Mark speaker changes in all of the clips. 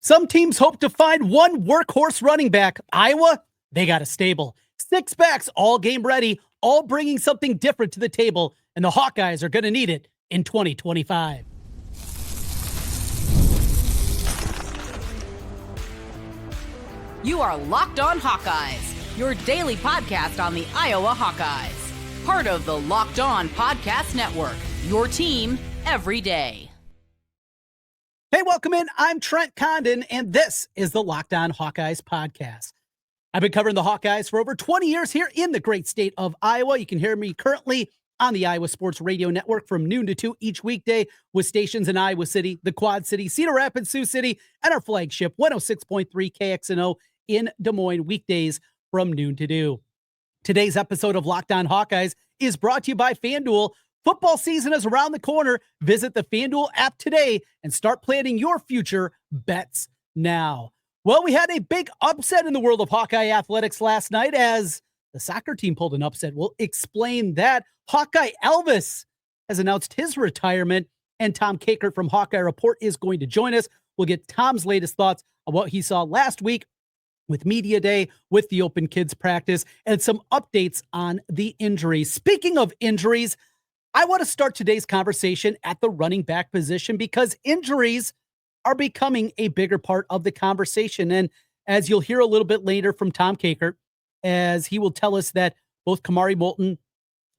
Speaker 1: Some teams hope to find one workhorse running back. Iowa, they got a stable. 6 backs, all game ready, all bringing something different to the table, and the Hawkeyes are going to need it in 2025.
Speaker 2: You are Locked On Hawkeyes, your daily podcast on the Iowa Hawkeyes. Part of the Locked On Podcast Network, your team every day.
Speaker 1: Hey, welcome in. I'm Trent Condon, and this is the Locked On Hawkeyes podcast. I've been covering the Hawkeyes for over 20 years here in the great state of Iowa. You can hear me currently on the Iowa Sports Radio Network from noon to 2 each weekday with stations in Iowa City, the Quad City, Cedar Rapids, Sioux City, and our flagship 106.3 KXNO in Des Moines weekdays from noon to 2. Today's episode of Locked On Hawkeyes is brought to you by FanDuel. Football season is around the corner. Visit the FanDuel app today and start planning your future bets now. Well, we had a big upset in the world of Hawkeye athletics last night as the soccer team pulled an upset. We'll explain that. Hawkeye Elvis has announced his retirement, and Tom Kakert from Hawkeye Report is going to join us. We'll get Tom's latest thoughts on what he saw last week with Media Day, with the Open Kids practice, and some updates on the injuries. Speaking of injuries, I want to start today's conversation at the running back position because injuries are becoming a bigger part of the conversation. And as you'll hear a little bit later from Tom Kakert, as he will tell us that both Kamari Moulton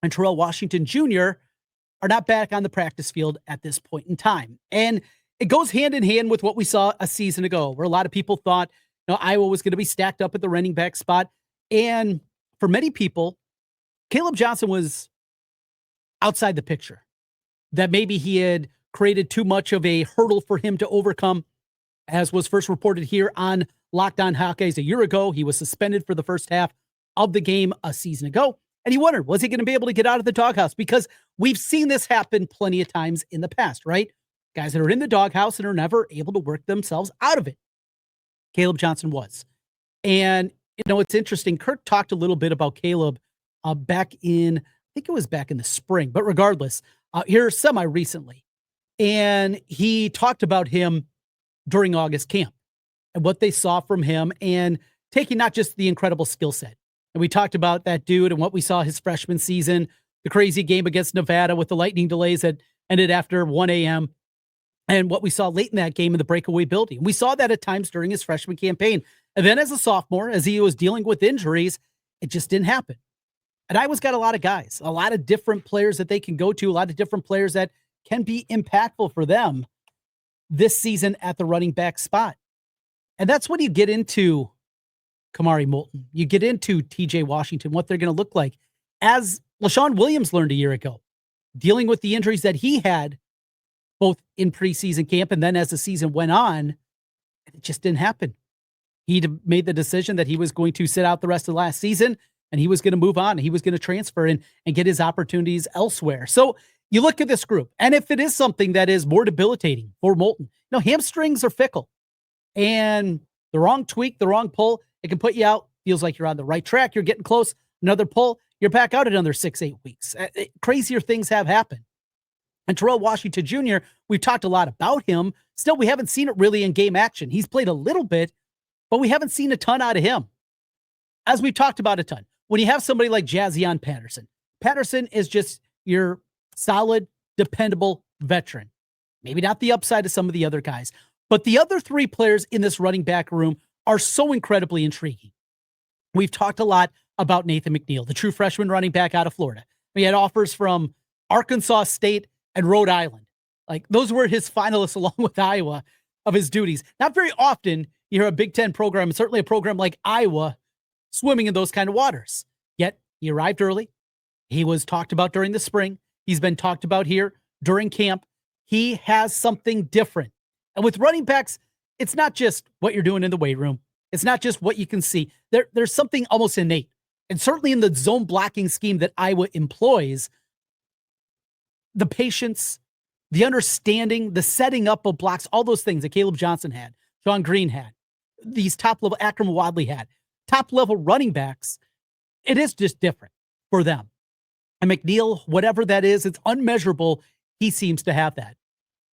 Speaker 1: and Terrell Washington Jr. are not back on the practice field at this point in time. And it goes hand in hand with what we saw a season ago, where a lot of people thought, Iowa was going to be stacked up at the running back spot. And for many people, Caleb Johnson was outside the picture, that maybe he had created too much of a hurdle for him to overcome. As was first reported here on Locked On Hawkeyes a year ago, he was suspended for the first half of the game a season ago. And he wondered, was he going to be able to get out of the doghouse? Because we've seen this happen plenty of times in the past, right? Guys that are in the doghouse and are never able to work themselves out of it. Caleb Johnson was. And, it's interesting. Kirk talked a little bit about Caleb back in, I think it was back in the spring, but regardless, here semi-recently. And he talked about him during August camp and what they saw from him and taking not just the incredible skill set. And we talked about that dude and what we saw his freshman season, the crazy game against Nevada with the lightning delays that ended after 1 a.m. and what we saw late in that game in the breakaway building. We saw that at times during his freshman campaign. And then as a sophomore, as he was dealing with injuries, it just didn't happen. And Iowa's got a lot of guys, a lot of different players that they can go to, a lot of different players that can be impactful for them this season at the running back spot. And that's when you get into Kamari Moulton. You get into TJ Washington, what they're going to look like. As LaShawn Williams learned a year ago, dealing with the injuries that he had both in preseason camp and then as the season went on, it just didn't happen. He made the decision that he was going to sit out the rest of the last season and he was going to move on. He was going to transfer and get his opportunities elsewhere. So you look at this group, and if it is something that is more debilitating for Moulton, hamstrings are fickle, and the wrong tweak, the wrong pull, it can put you out. Feels like you're on the right track. You're getting close. Another pull, you're back out at another 6-8 weeks. Crazier things have happened. And Terrell Washington Jr., we've talked a lot about him. Still, we haven't seen it really in game action. He's played a little bit, but we haven't seen a ton out of him. As we've talked about a ton, when you have somebody like Jazzion Patterson is just your solid, dependable veteran. Maybe not the upside of some of the other guys, but the other three players in this running back room are so incredibly intriguing. We've talked a lot about Nathan McNeil, the true freshman running back out of Florida. We had offers from Arkansas State and Rhode Island. Like, those were his finalists along with Iowa of his duties. Not very often you hear a Big Ten program, and certainly a program like Iowa, swimming in those kind of waters. Yet he arrived early. He was talked about during the spring. He's been talked about here during camp. He has something different. And with running backs, it's not just what you're doing in the weight room. It's not just what you can see. There's something almost innate. And certainly in the zone blocking scheme that Iowa employs, the patience, the understanding, the setting up of blocks, all those things that Caleb Johnson had, Sean Green had, these top-level Akram Wadley had, top-level running backs, it is just different for them. And McNeil, whatever that is, it's unmeasurable. He seems to have that.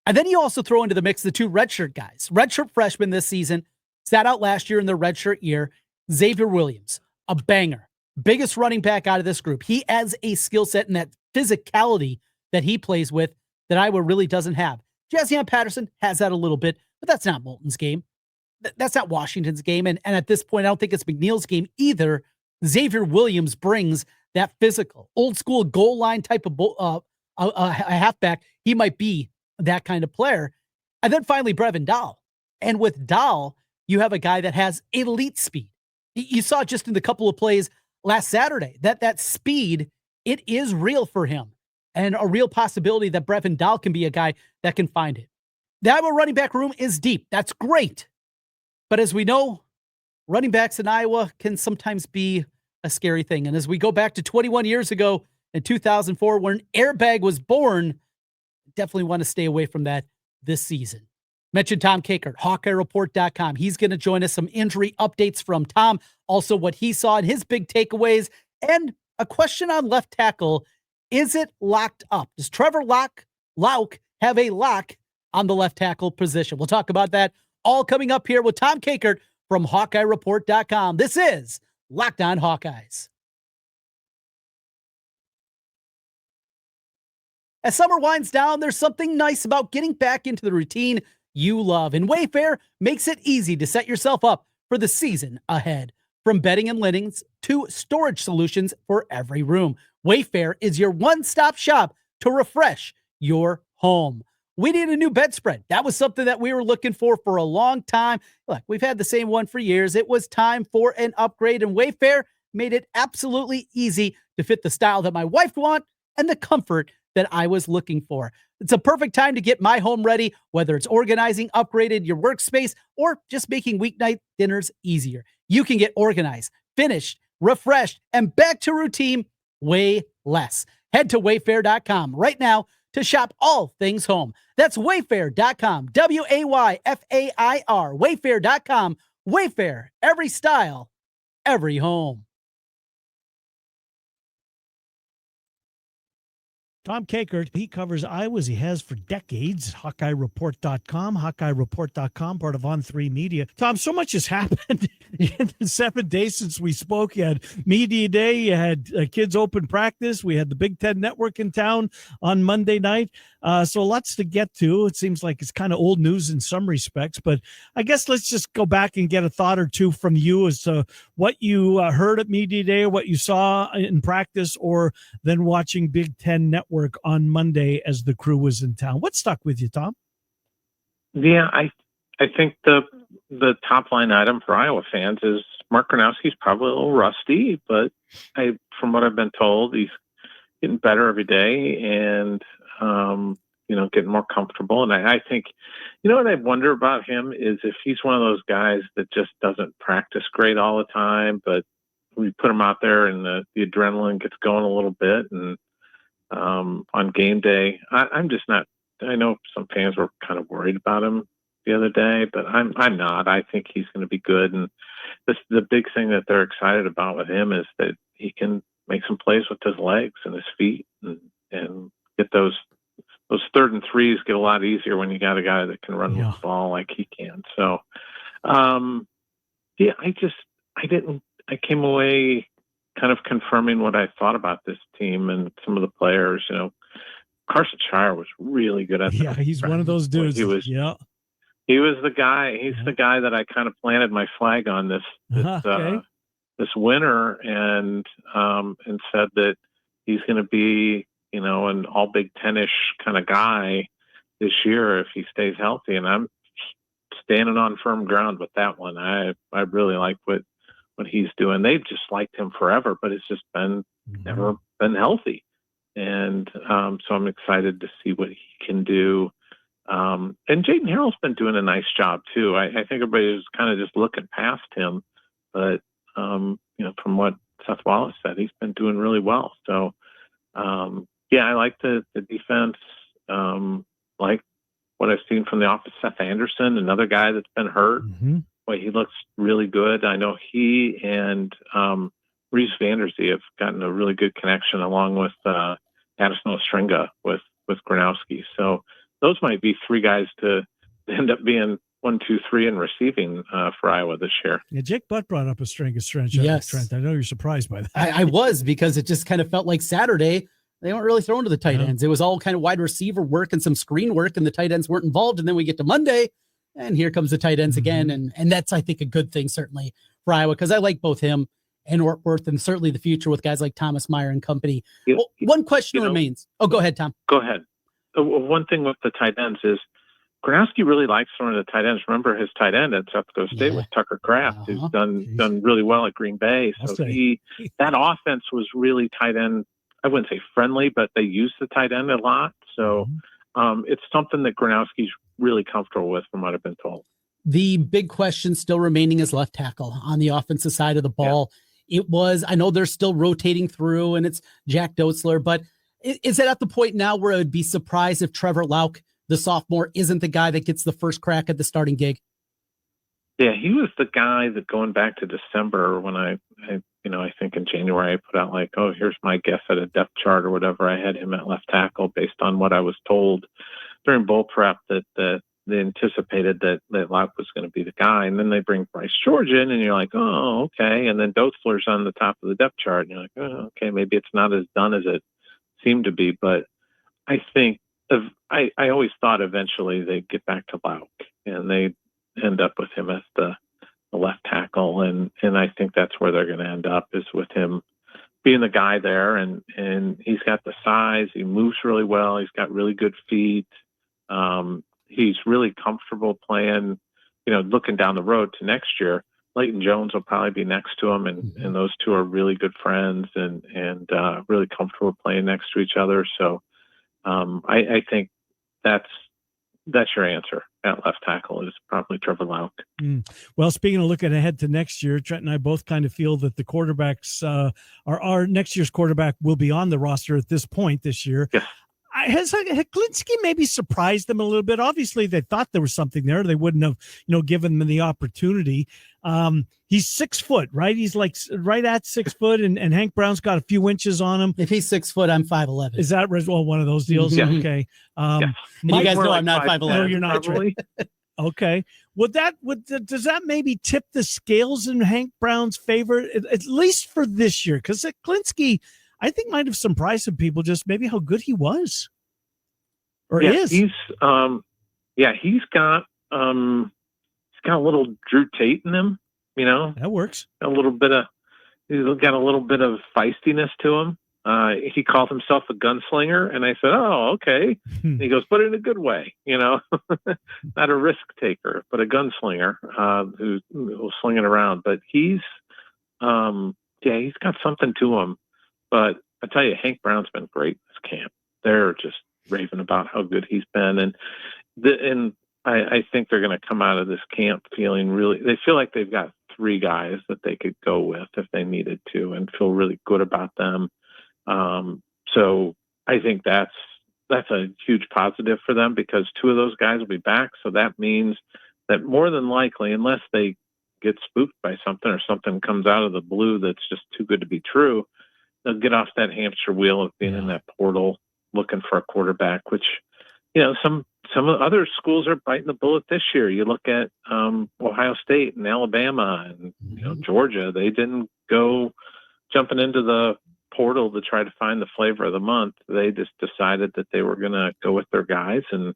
Speaker 1: And then you also throw into the mix the two redshirt guys. Redshirt freshmen this season, sat out last year in their redshirt year. Xavier Williams, a banger. Biggest running back out of this group. He has a skill set and that physicality that he plays with that Iowa really doesn't have. Jazzian Patterson has that a little bit, but that's not Moulton's game. That's not Washington's game. And at this point, I don't think it's McNeil's game either. Xavier Williams brings that physical, old school goal line type of a halfback. He might be that kind of player. And then finally, Brevin Dahl. And with Dahl, you have a guy that has elite speed. You saw just in the couple of plays last Saturday that speed, it is real for him. And a real possibility that Brevin Dahl can be a guy that can find it. The Iowa running back room is deep. That's great. But as we know, running backs in Iowa can sometimes be a scary thing. And as we go back to 21 years ago in 2004, when Airbag was born, definitely want to stay away from that this season. Mention Tom Kakert, HawkeyeReport.com. He's going to join us. Some injury updates from Tom. Also what he saw and his big takeaways. And a question on left tackle. Is it locked up? Does Trevor Lauk have a lock on the left tackle position? We'll talk about that all coming up here with Tom Kakert from HawkeyeReport.com. This is Locked On Hawkeyes. As summer winds down, there's something nice about getting back into the routine you love. And Wayfair makes it easy to set yourself up for the season ahead. From bedding and linens to storage solutions for every room, Wayfair is your one-stop shop to refresh your home. We need a new bedspread. That was something that we were looking for a long time. Look, we've had the same one for years. It was time for an upgrade, and Wayfair made it absolutely easy to fit the style that my wife wants and the comfort that I was looking for. It's a perfect time to get my home ready, whether it's organizing, upgraded your workspace, or just making weeknight dinners easier. You can get organized, finished, refreshed, and back to routine way less. Head to Wayfair.com right now to shop all things home. That's Wayfair.com, Wayfair, Wayfair.com. Wayfair, every style, every home.
Speaker 3: Tom Kakert, he covers Iowa as he has for decades. HawkeyeReport.com, HawkeyeReport.com, part of On3 Media. Tom, so much has happened in the 7 days since we spoke. You had Media Day, you had Kids Open Practice, we had the Big Ten Network in town on Monday night. So lots to get to. It seems like it's kind of old news in some respects, but I guess let's just go back and get a thought or two from you as to what you heard at Media Day, what you saw in practice, or then watching Big Ten Network on Monday as the crew was in town. What stuck with you, Tom?
Speaker 4: Yeah, I think the top line item for Iowa fans is Mark Gronowski's probably a little rusty, but from what I've been told, he's getting better every day and getting more comfortable. And I think, what I wonder about him is if he's one of those guys that just doesn't practice great all the time, but we put him out there and the adrenaline gets going a little bit, and on game day, I'm just not. I know some fans were kind of worried about him the other day, but I'm not. I think he's going to be good, and the big thing that they're excited about with him is that he can make some plays with his legs and his feet, and get those 3rd and 3s get a lot easier when you got a guy that can run with the ball like he can. So, I came away kind of confirming what I thought about this team and some of the players. Karson Sharar was really good at that.
Speaker 3: He's one of those dudes.
Speaker 4: He was the guy. He's the guy that I kind of planted my flag on this winter and said that he's going to be, an all Big Ten-ish kind of guy this year if he stays healthy. And I'm standing on firm ground with that one. I really like what he's doing. They've just liked him forever, but it's just never been healthy. And so I'm excited to see what he can do. And Jaden Harrell's been doing a nice job too. I think everybody was kind of just looking past him, but from what Seth Wallace said, he's been doing really well. So I like the defense. Like what I've seen from the office, Seth Anderson, another guy that's been hurt. Boy, he looks really good. I know he and Reese Vanderzee have gotten a really good connection along with Addison Ostringa with Gronowski. So those might be three guys to end up being 1, 2, 3 in receiving for Iowa this year.
Speaker 3: Yeah, Jake Butt brought up a strength.
Speaker 1: Yes.
Speaker 3: Trent. I know you're surprised by that.
Speaker 1: I was, because it just kind of felt like Saturday they weren't really throwing to the tight ends. It was all kind of wide receiver work and some screen work, and the tight ends weren't involved. And then we get to Monday, and here comes the tight ends again. And that's, I think, a good thing, certainly, for Iowa, because I like both him and Ortworth, and certainly the future with guys like Thomas Meyer and company. Well, one question remains. Oh, go ahead, Tom.
Speaker 4: Go ahead. One thing with the tight ends is Gronowski really likes throwing to the tight ends. Remember, his tight end at South Dakota State was Tucker Kraft, who's done really well at Green Bay. So that offense was really tight end. I wouldn't say friendly, but they used the tight end a lot. So it's something that Gronowski's really comfortable with, from what I've been told.
Speaker 1: The big question still remaining is left tackle on the offensive side of the ball. It was, I know they're still rotating through, and it's Jack Dotzler, but is it at the point now where I would be surprised if Trevor Lauk, the sophomore, isn't the guy that gets the first crack at the starting gig?
Speaker 4: Yeah, he was the guy that, going back to December, when I think in January I put out like, oh, here's my guess at a depth chart or whatever. I had him at left tackle based on what I was told during bowl prep, that they anticipated that Lauk was going to be the guy. And then they bring Bryce George in, and you're like, oh, okay. And then Dotzler's on the top of the depth chart, and you're like, oh, okay, maybe it's not as done as it seemed to be. But I think I always thought eventually they'd get back to Lauk, and they end up with him as the left tackle. And I think that's where they're going to end up, is with him being the guy there. And he's got the size. He moves really well. He's got really good feet. He's really comfortable playing, looking down the road to next year. Leighton Jones will probably be next to him, and those two are really good friends and really comfortable playing next to each other. So I think that's your answer at left tackle, is probably Trevor Lauk.
Speaker 3: Well, speaking of looking ahead to next year, Trent and I both kind of feel that the quarterbacks our next year's quarterback will be on the roster at this point this year.
Speaker 4: Yes.
Speaker 3: Has Heklinski maybe surprised them a little bit? Obviously, they thought there was something there. They wouldn't have, given them the opportunity. He's 6 foot, right? He's like right at 6 foot, and Hank Brown's got a few inches on him.
Speaker 1: If he's 6 foot, I'm 5'11".
Speaker 3: Is that one of those deals?
Speaker 4: Yeah.
Speaker 3: Okay.
Speaker 1: And you guys know I'm not 5'11".
Speaker 3: No, you're not. Okay. Does that maybe tip the scales in Hank Brown's favor, at least for this year? Because Heklinski, I think, might have surprised some people, just maybe how good he was or is.
Speaker 4: He's got a little Drew Tate in him,
Speaker 3: That works.
Speaker 4: He's got a little bit of feistiness to him. He called himself a gunslinger, and I said, oh, okay. And he goes, but in a good way, not a risk taker, but a gunslinger who'll sling it around. But he's got something to him. But I tell you, Hank Brown's been great this camp. They're just raving about how good he's been. And I think they're going to come out of this camp feeling they feel like they've got 3 guys that they could go with if they needed to, and feel really good about them. So I think that's a huge positive for them, because 2 of those guys will be back. So that means that more than likely, unless they get spooked by something or something comes out of the blue that's just too good to be true, they'll get off that hamster wheel of being in that portal looking for a quarterback, which, some of the other schools are biting the bullet this year. You look at Ohio State and Alabama and Georgia. They didn't go jumping into the portal to try to find the flavor of the month. They just decided that they were going to go with their guys and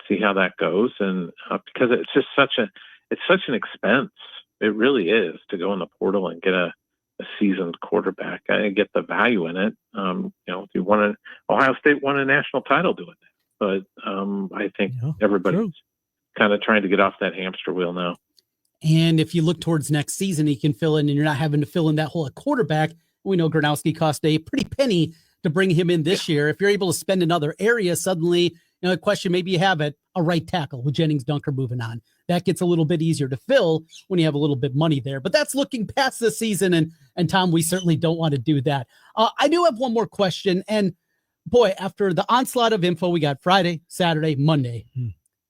Speaker 4: see how that goes. And because it's just such an expense. It really is, to go in the portal and get a seasoned quarterback. I get the value in it. Ohio State won a national title doing that. But I think everybody's kind of trying to get off that hamster wheel now.
Speaker 1: And if you look towards next season, you can fill in, and you're not having to fill in that whole quarterback. We know Gronowski cost a pretty penny to bring him in this year. If you're able to spend another area, suddenly, a question maybe you have at a right tackle with Jennings Dunker moving on. That gets a little bit easier to fill when you have a little bit of money there. But that's looking past the season, and Tom, we certainly don't want to do that. I do have one more question, and boy, after the onslaught of info we got Friday, Saturday, Monday,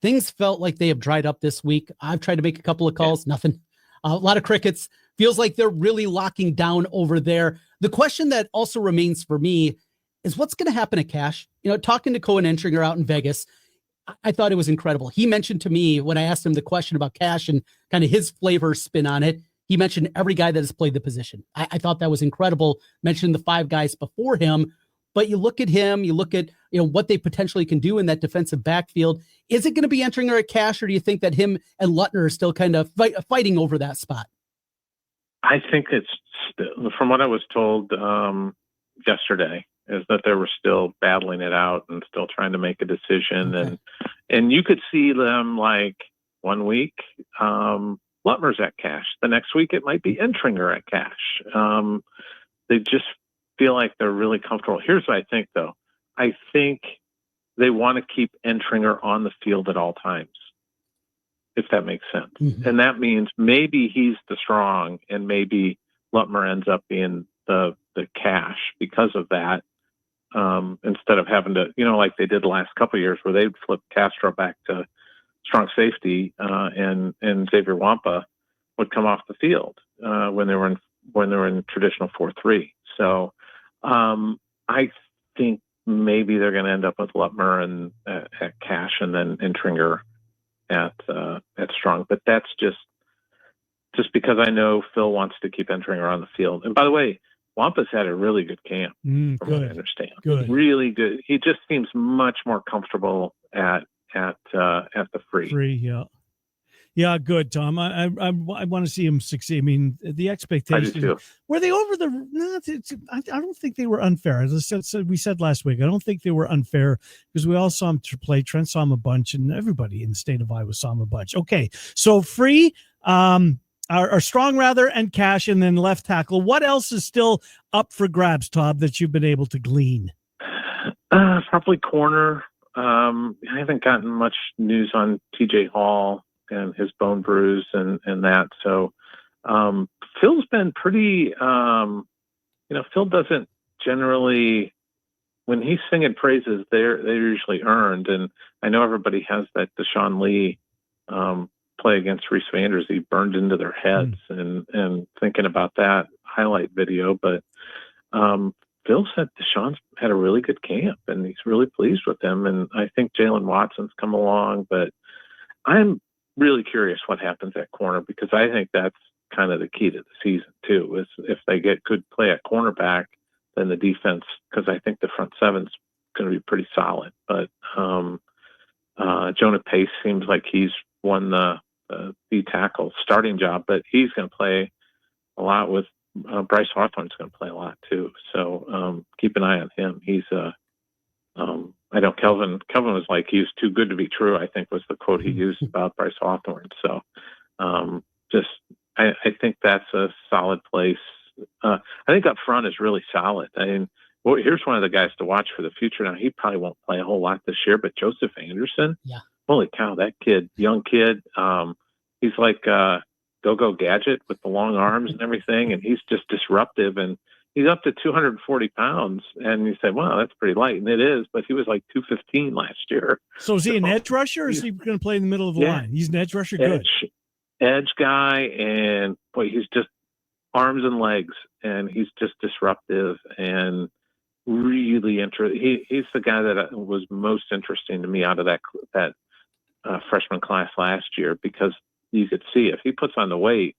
Speaker 1: things felt like they have dried up this week. I've tried to make a couple of calls, nothing. A lot of crickets. Feels like they're really locking down over there. The question that also remains for me is what's going to happen at Cash? Talking to Cohen Entringer out in Vegas, I thought it was incredible. He mentioned to me when I asked him the question about Cash and kind of his flavor spin on it, he mentioned every guy that has played the position. I thought that was incredible. Mentioned the 5 guys before him, but you look at him, you look at what they potentially can do in that defensive backfield. Is it going to be Entringer at Cash, or do you think that him and Luttner are still kind of fighting over that spot?
Speaker 4: I think it's from what I was told yesterday is that they were still battling it out and still trying to make a decision.
Speaker 1: Okay.
Speaker 4: And you could see them like one week, Luttner's at Cash. The next week it might be Entringer at Cash. They just feel like they're really comfortable. Here's what I think, though. I think they want to keep Entringer on the field at all times, if that makes sense.
Speaker 1: Mm-hmm.
Speaker 4: And that means maybe he's the strong and maybe Luttner ends up being the Cash because of that. Instead of having to, like they did the last couple of years where they'd flip Castro back to strong safety, and Xavier Wampa would come off the field when they were in traditional 4-3. So I think maybe they're going to end up with Luttner and at Cash and then Entringer at strong. But that's just because I know Phil wants to keep Entringer on the field. And by the way, Wampa's had a really good camp, from what I understand.
Speaker 3: Good.
Speaker 4: Really good. He just seems much more comfortable at the free.
Speaker 3: Yeah, good, Tom. I want to see him succeed. I mean, the expectations.
Speaker 4: I do too.
Speaker 3: Were they over the? No, I don't think they were unfair. As we said last week, I don't think they were unfair because we all saw him play. Trent saw him a bunch, and everybody in the state of Iowa saw him a bunch. Okay, so free, are strong rather, and Cash, and then left tackle. What else is still up for grabs, Todd, that you've been able to glean?
Speaker 4: Probably corner. I haven't gotten much news on TJ Hall and his bone bruise and that. So Phil's been pretty, Phil doesn't generally, when he's singing praises, they're usually earned. And I know everybody has that Deshaun Lee play against Reese Vanders. He burned into their heads and thinking about that highlight video. But Phil said Deshaun's had a really good camp and he's really pleased with him. And I think Jalen Watson's come along, but I'm really curious what happens at corner because I think that's kind of the key to the season too, is if they get good play at cornerback, then the defense, because I think the front seven's going to be pretty solid. But Jonah Pace seems like he's won the tackle starting job, but he's going to play a lot with Bryce Hawthorne's going to play a lot too. So keep an eye on him. He's I know Kelvin was like, he was too good to be true, I think was the quote he used about Bryce Hawthorne. So I think that's a solid place. I think up front is really solid. I mean, here's one of the guys to watch for the future. Now, he probably won't play a whole lot this year, but Joseph Anderson, holy cow, that kid, young kid, he's like Go-Go Gadget with the long arms and everything, and he's just disruptive, and he's up to 240 pounds, and you say, wow, that's pretty light, and it is, but he was like 215 last year.
Speaker 3: So is he an edge rusher, or is he going to play in the middle of the line? He's an edge rusher? Good.
Speaker 4: Edge guy, and boy, he's just arms and legs, and he's just disruptive and really interesting. He's the guy that was most interesting to me out of that freshman class last year, because you could see if he puts on the weight,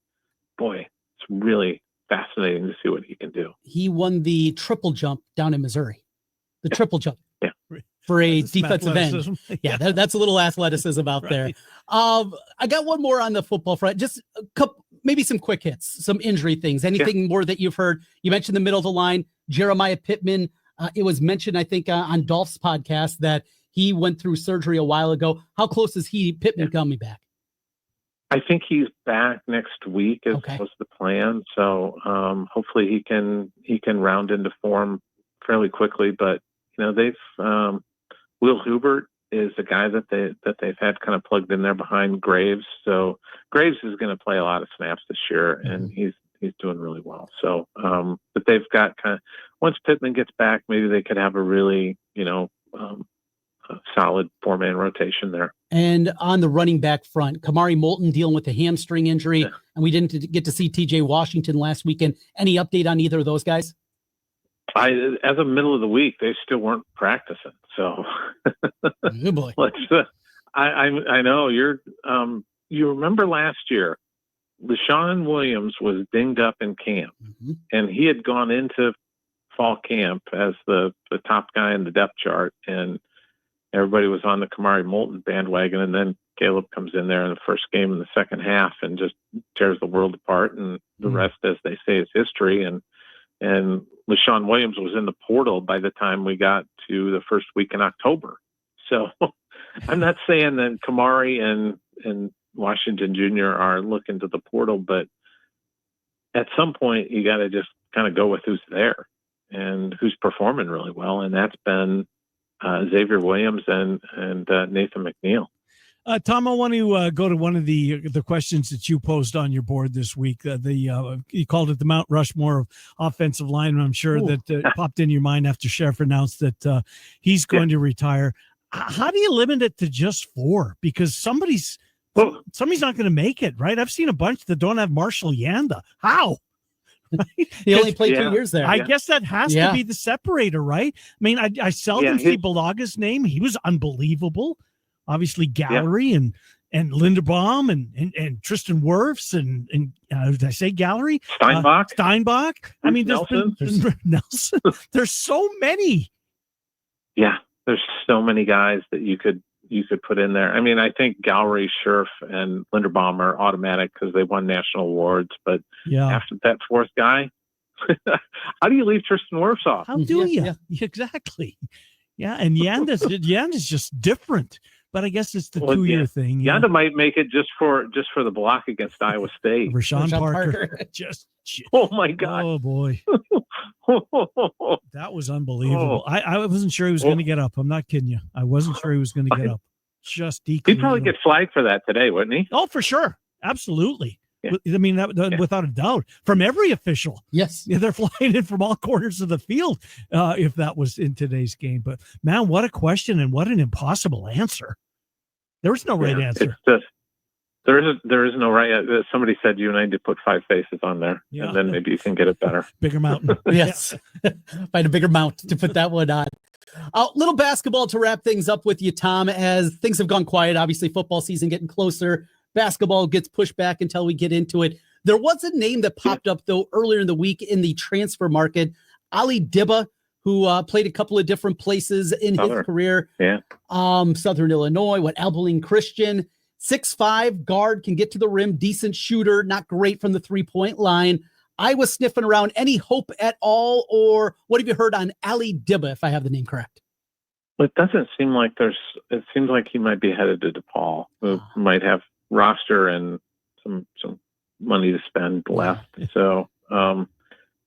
Speaker 4: boy, it's really fascinating to see what he can do.
Speaker 1: He won the triple jump down in Missouri. The triple jump. Yeah. For a defensive end. Yeah, that's a little athleticism out there. I got one more on the football front. Just a couple, maybe some quick hits, some injury things. Anything more that you've heard? You mentioned the middle of the line, Jeremiah Pittman. It was mentioned, I think, on Dolph's podcast that he went through surgery a while ago. How close is Pittman coming back?
Speaker 4: I think he's back next week was the plan. So hopefully he can round into form fairly quickly. But they've Will Hubert is the guy that they've had kind of plugged in there behind Graves. So Graves is going to play a lot of snaps this year, and he's doing really well. So but they've got kind of, once Pittman gets back, maybe they could have a really a solid 4-man rotation there.
Speaker 1: And on the running back front, Kamari Moulton dealing with a hamstring injury, and we didn't get to see TJ Washington last weekend. Any update on either of those guys?
Speaker 4: As of middle of the week, they still weren't practicing. So
Speaker 1: oh boy.
Speaker 4: I know you're. You remember last year, LaShawn Williams was dinged up in camp, and he had gone into fall camp as the top guy in the depth chart, and everybody was on the Kamari Moulton bandwagon, and then Caleb comes in there in the first game in the second half and just tears the world apart, and the rest, as they say, is history. And LaShawn Williams was in the portal by the time we got to the first week in October. So I'm not saying that Kamari and Washington Jr. are looking to the portal, but at some point you got to just kind of go with who's there and who's performing really well. And that's been Xavier Williams and Nathan McNeil.
Speaker 3: Tom, I want to go to one of the questions that you posed on your board this week. You called it the Mount Rushmore of offensive linemen. I'm sure that popped in your mind after Sheriff announced that he's going to retire. How do you limit it to just 4? Because somebody's not going to make it, right? I've seen a bunch that don't have Marshall Yanda. How?
Speaker 1: He only played 2 years there.
Speaker 3: I guess that has to be the separator, right? I mean, I seldom see Balaga's name. He was unbelievable. Obviously, Gallery and Linderbaum and Tristan Wirfs and did I say Gallery? Steinbach. I mean, there's Nelson. There's so many.
Speaker 4: Yeah, there's so many guys that you could put in there. I mean, I think Gallery, Scherf, and Linderbaum are automatic because they won national awards. But after that fourth guy, how do you leave Tristan Wirfs off?
Speaker 3: How do you? Yeah. Exactly. Yeah, and Yanda's just different. But I guess it's the 2-year thing.
Speaker 4: Yanda might make it just for the block against Iowa State.
Speaker 3: Rashawn Parker.
Speaker 4: Oh my God.
Speaker 3: Oh boy. That was unbelievable. I wasn't sure he was going to get up. I'm not kidding you. I wasn't sure he was going to get up. Just
Speaker 4: he'd probably get flagged for that today, wouldn't he?
Speaker 3: Oh, for sure. Absolutely. Yeah. I mean, without a doubt, from every official.
Speaker 1: Yes.
Speaker 3: They're flying in from all corners of the field if that was in today's game. But, man, what a question and what an impossible answer. There was no right answer.
Speaker 4: It's just, there is no right. Somebody said you and I need to put 5 faces on there, and then maybe you can get it better.
Speaker 3: Bigger mountain.
Speaker 1: Yes. Find a bigger mount to put that one on. Little basketball to wrap things up with you, Tom, as things have gone quiet. Obviously, football season getting closer. Basketball gets pushed back until we get into it. There was a name that popped up, though, earlier in the week in the transfer market, Ali Dibba, who played a couple of different places in his career.
Speaker 4: Yeah.
Speaker 1: Southern Illinois, Abilene Christian. 6'5", guard, can get to the rim, decent shooter, not great from the three-point line. I was sniffing around. Any hope at all, or what have you heard on Ali Dibba, if I have the name correct?
Speaker 4: It doesn't seem like it seems like he might be headed to DePaul, who might have roster and some money to spend left. So, by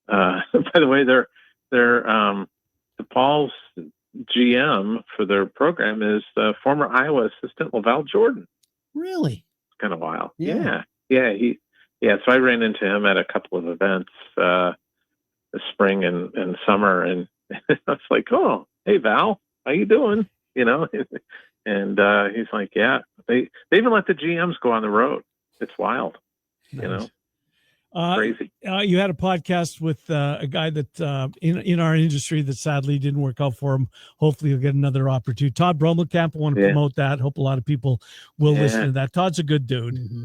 Speaker 4: the way, they're DePaul's GM for their program is former Iowa assistant Lavelle Jordan.
Speaker 1: Really?
Speaker 4: It's kind of wild. Yeah. So I ran into him at a couple of events this spring and summer, and I was like, "Oh, hey Val, how you doing?" You know, and he's like, "Yeah." They even let the GMs go on the road. It's wild. Nice. You know, crazy.
Speaker 3: You had a podcast with a guy that in our industry that sadly didn't work out for him. Hopefully he'll get another opportunity. Todd Brummelkamp, I want to promote that. Hope a lot of people will listen to that. Todd's a good dude.
Speaker 1: Mm-hmm.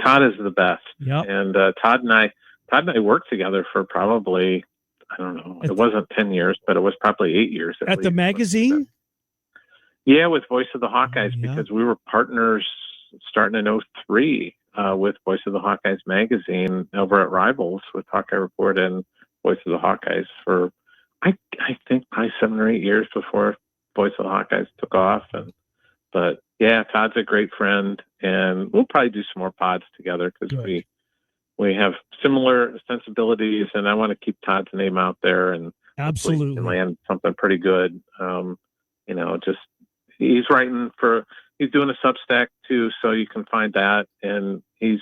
Speaker 4: Todd is the best.
Speaker 3: Yeah.
Speaker 4: And Todd and I worked together for probably, I don't know, it wasn't 10 years, but it was probably 8 years.
Speaker 3: At the magazine?
Speaker 4: Yeah, with Voice of the Hawkeyes, because we were partners starting in 2003 with Voice of the Hawkeyes magazine over at Rivals with Hawkeye Report and Voice of the Hawkeyes for, I think, probably 7 or 8 years before Voice of the Hawkeyes took off. But yeah, Todd's a great friend, and we'll probably do some more pods together because we have similar sensibilities, and I want to keep Todd's name out there and
Speaker 3: absolutely
Speaker 4: land something pretty good. You know, just he's doing a Substack too, so you can find that. And he's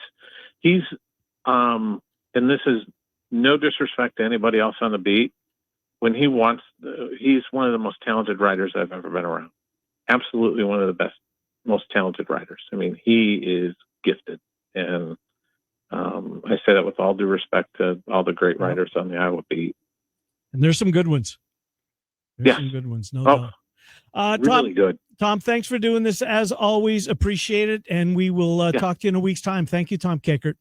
Speaker 4: and this is no disrespect to anybody else on the beat. When he wants, he's one of the most talented writers I've ever been around. Absolutely one of the best, most talented writers. I mean, he is gifted. And I say that with all due respect to all the great writers on the Iowa beat.
Speaker 3: And there's some good ones. Some good ones, no doubt.
Speaker 4: Really good.
Speaker 3: Tom, thanks for doing this. As always, appreciate it. And we will talk to you in a week's time. Thank you, Tom Kakert.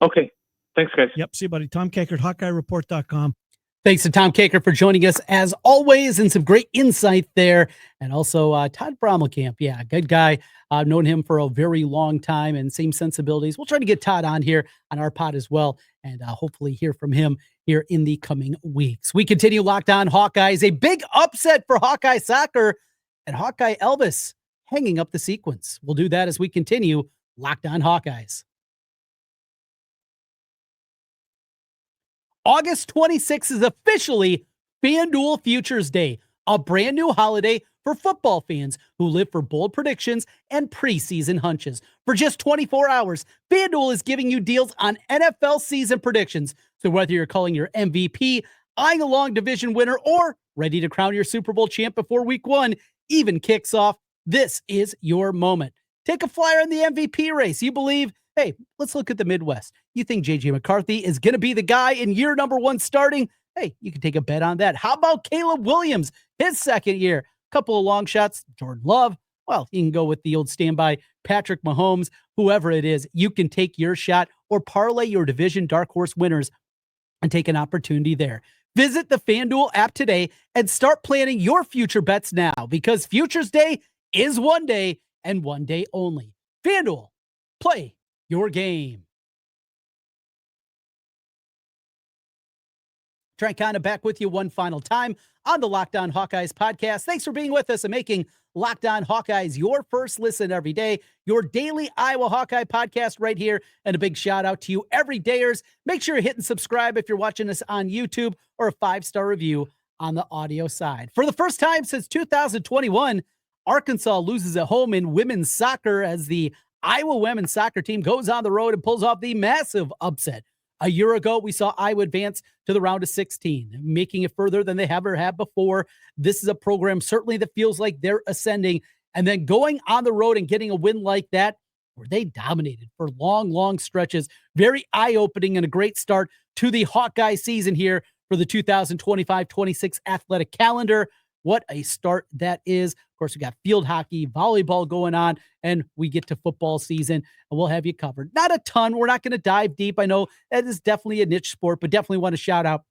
Speaker 4: Okay. Thanks, guys.
Speaker 3: Yep. See you, buddy. Tom Kakert, HawkeyeReport.com.
Speaker 1: Thanks to Tom Kakert for joining us as always, and some great insight there. And also Todd Brommelkamp. Yeah, good guy. I've known him for a very long time and same sensibilities. We'll try to get Todd on here on our pod as well, and hopefully hear from him here in the coming weeks. We continue Locked On Hawkeyes, a big upset for Hawkeye soccer, and Hawkeye Elvis hanging up the sequence. We'll do that as we continue Locked On Hawkeyes. August 26th is officially FanDuel Futures Day, a brand new holiday for football fans who live for bold predictions and preseason hunches. For just 24 hours, FanDuel is giving you deals on NFL season predictions. So whether you're calling your MVP, eyeing a long division winner, or ready to crown your Super Bowl champ before week 1 even kicks off, this is your moment. Take a flyer in the MVP race. You believe, hey, let's look at the Midwest. You think J.J. McCarthy is going to be the guy in year number 1 starting? Hey, you can take a bet on that. How about Caleb Williams, his second year? Couple of long shots. Jordan Love. Well, you can go with the old standby Patrick Mahomes. Whoever it is, you can take your shot or parlay your division dark horse winners and take an opportunity there. Visit the FanDuel app today and start planning your future bets now, because Futures Day is one day and one day only. FanDuel, play your game. Trent Condon back with you one final time on the Locked On Hawkeyes podcast. Thanks for being with us and making Locked On Hawkeyes your first listen every day, your daily Iowa Hawkeye podcast right here. And a big shout out to you everydayers. Make sure you're hitting subscribe if you're watching us on YouTube, or a 5-star review on the audio side. For the first time since 2021, Arkansas loses at home in women's soccer as the Iowa women's soccer team goes on the road and pulls off the massive upset. A year ago, we saw Iowa advance to the round of 16, making it further than they ever have before. This is a program certainly that feels like they're ascending, and then going on the road and getting a win like that, where they dominated for long, long stretches. Very eye-opening and a great start to the Hawkeye season here for the 2025-26 athletic calendar. What a start that is. Of course, we got field hockey, volleyball going on, and we get to football season, and we'll have you covered. Not a ton. We're not going to dive deep. I know that is definitely a niche sport, but definitely want to shout out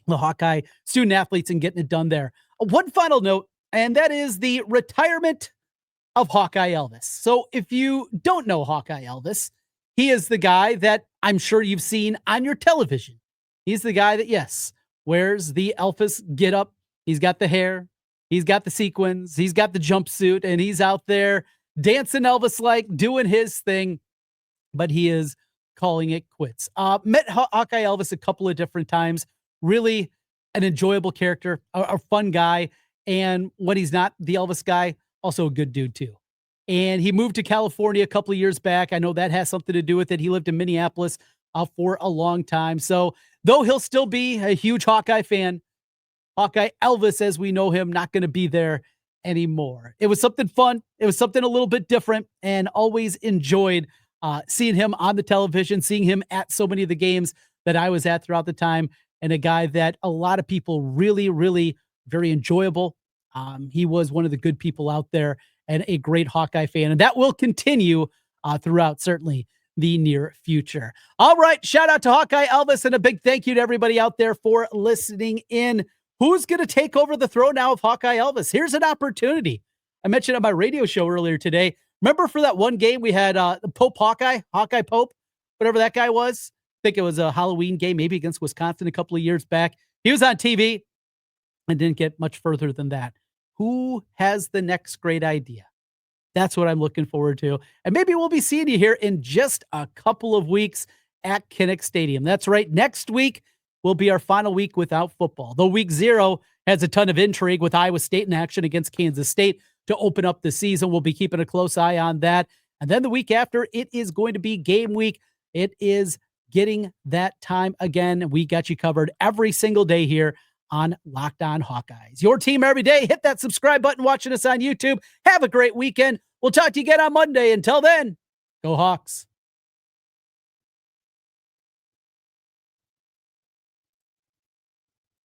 Speaker 1: the Hawkeye student athletes and getting it done there. One final note, and that is the retirement of Hawkeye Elvis. So if you don't know Hawkeye Elvis, he is the guy that I'm sure you've seen on your television. He's the guy that, yes, wears the Elvis get up. He's got the hair, he's got the sequins, he's got the jumpsuit, and he's out there dancing Elvis-like, doing his thing, but he is calling it quits. Met Hawkeye Elvis a couple of different times. Really an enjoyable character, a fun guy, and when he's not the Elvis guy, also a good dude too. And he moved to California a couple of years back. I know that has something to do with it. He lived in Minneapolis for a long time. So though he'll still be a huge Hawkeye fan, Hawkeye Elvis, as we know him, not going to be there anymore. It was something fun. It was something a little bit different, and always enjoyed seeing him on the television, seeing him at so many of the games that I was at throughout the time, and a guy that a lot of people really, really very enjoyable. He was one of the good people out there and a great Hawkeye fan, and that will continue throughout certainly the near future. All right. Shout out to Hawkeye Elvis, and a big thank you to everybody out there for listening in. Who's going to take over the throne now of Hawkeye Elvis? Here's an opportunity. I mentioned on my radio show earlier today. Remember for that one game we had Pope Hawkeye Pope, whatever that guy was? I think it was a Halloween game, maybe against Wisconsin a couple of years back. He was on TV and didn't get much further than that. Who has the next great idea? That's what I'm looking forward to. And maybe we'll be seeing you here in just a couple of weeks at Kinnick Stadium. That's right. Next week will be our final week without football. Though week 0 has a ton of intrigue with Iowa State in action against Kansas State to open up the season. We'll be keeping a close eye on that. And then the week after, it is going to be game week. It is getting that time again. We got you covered every single day here on Locked On Hawkeyes. Your team every day. Hit that subscribe button watching us on YouTube. Have a great weekend. We'll talk to you again on Monday. Until then, go Hawks.